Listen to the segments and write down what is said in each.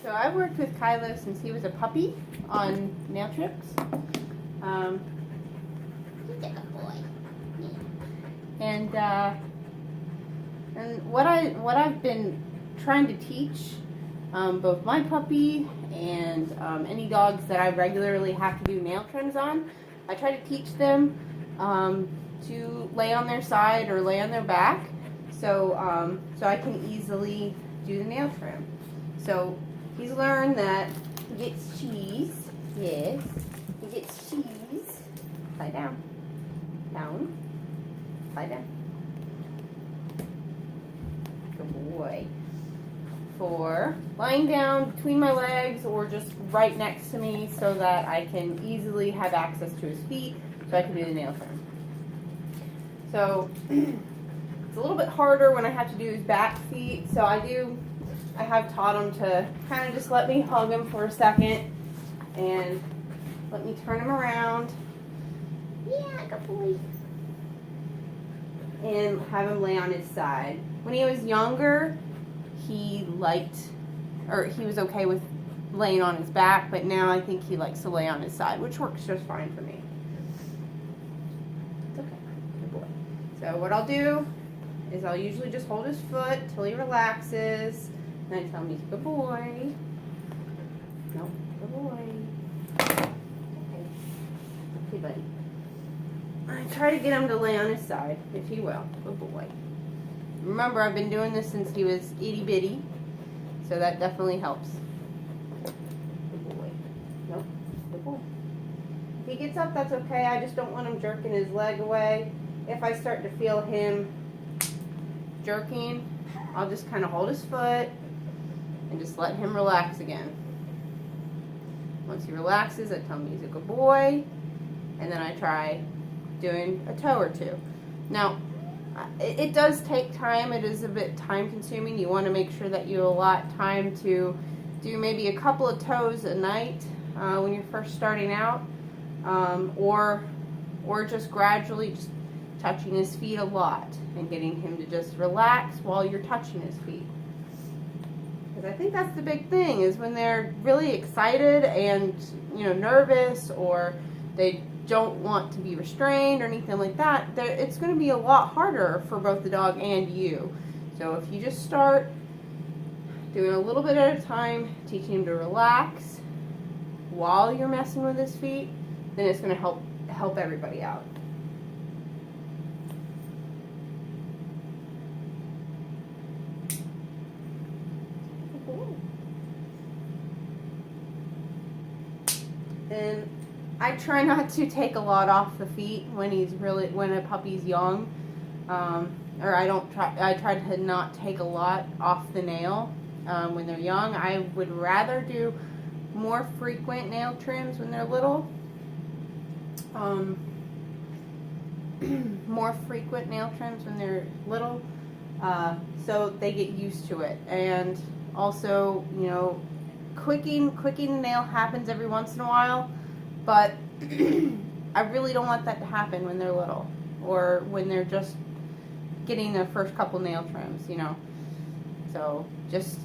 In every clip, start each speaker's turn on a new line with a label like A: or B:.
A: So I worked with Kylo since he was a puppy on nail trims.
B: He's a good boy.
A: And what I've been trying to teach both my puppy and any dogs that I regularly have to do nail trims on, I try to teach them to lay on their side or lay on their back, so I can easily do the nail trim. So he's learned that he gets cheese. Yes, he gets cheese. Lie down. Down. Lie down. Good boy. For lying down between my legs or just right next to me so that I can easily have access to his feet so I can do the nail trim. So it's a little bit harder when I have to do his back feet, so I have taught him to kind of just let me hug him for a second and let me turn him around.
B: Yeah, good boy.
A: And have him lay on his side. When he was younger, he was okay with laying on his back, but now I think he likes to lay on his side, which works just fine for me. It's okay, good boy. So what I'll do is I'll usually just hold his foot till he relaxes, and I tell him he's a good boy. No, good boy. Okay, buddy. I try to get him to lay on his side, if he will. Good boy. Remember, I've been doing this since he was itty bitty, so that definitely helps. Good boy. Nope. Good boy. If he gets up, that's okay. I just don't want him jerking his leg away. If I start to feel him jerking, I'll just kind of hold his foot and just let him relax again. Once he relaxes, I tell him he's a good boy, and then I try doing a toe or two. Now, it does take time. It is a bit time consuming. You want to make sure that you allot time to do maybe a couple of toes a night when you're first starting out, or just gradually just touching his feet a lot and getting him to just relax while you're touching his feet. Because I think that's the big thing, is when they're really excited and nervous, or they don't want to be restrained or anything like that, it's going to be a lot harder for both the dog and you. So if you just start doing a little bit at a time, teaching him to relax while you're messing with his feet, then it's going to help everybody out. And I try not to take a lot off the feet when a puppy's young, or I try to not take a lot off the nail when they're young. I would rather do more frequent nail trims when they're little. More frequent nail trims when they're little, so they get used to it. And also, quicking the nail happens every once in a while, but I really don't want that to happen when they're little, or when they're just getting their first couple nail trims, So just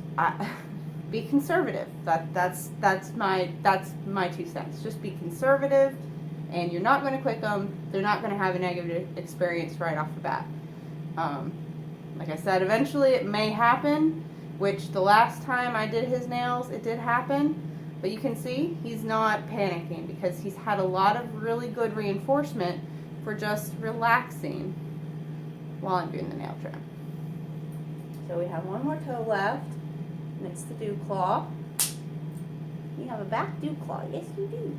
A: be conservative. That's my 2 cents. Just be conservative, and you're not going to quick them. They're not going to have a negative experience right off the bat. Like I said, eventually it may happen, which the last time I did his nails, it did happen. But you can see he's not panicking because he's had a lot of really good reinforcement for just relaxing while I'm doing the nail trim. So we have one more toe left, and it's the dew claw. You have a back dew claw. Yes, you do.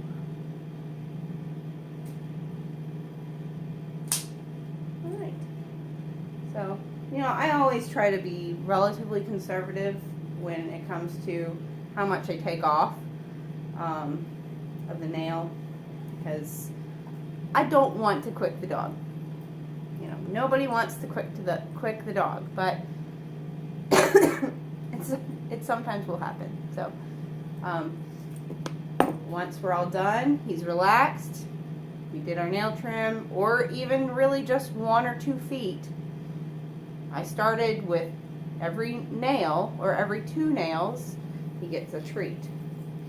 A: All right. So, I always try to be relatively conservative when it comes to how much I take off of the nail, because I don't want to quick the dog. Nobody wants to quick the dog, but it sometimes will happen. So once we're all done, he's relaxed, we did our nail trim, or even really just 1 or 2 feet. I started with every nail, or every 2 nails, he gets a treat.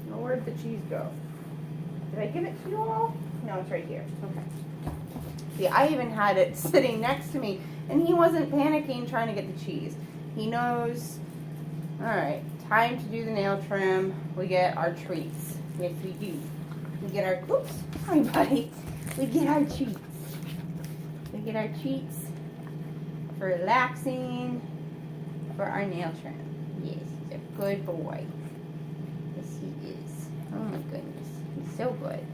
A: Now, where'd the cheese go? Did I give it to you all? No, it's right here. Okay. See, I even had it sitting next to me, and he wasn't panicking trying to get the cheese. He knows, all right, time to do the nail trim. We get our treats. Yes, we do. We get our, oops, sorry, buddy. We get our treats. We get our treats for relaxing for our nail trim. Yes, he's a good boy. Yes, he is. Oh my goodness. He's so good.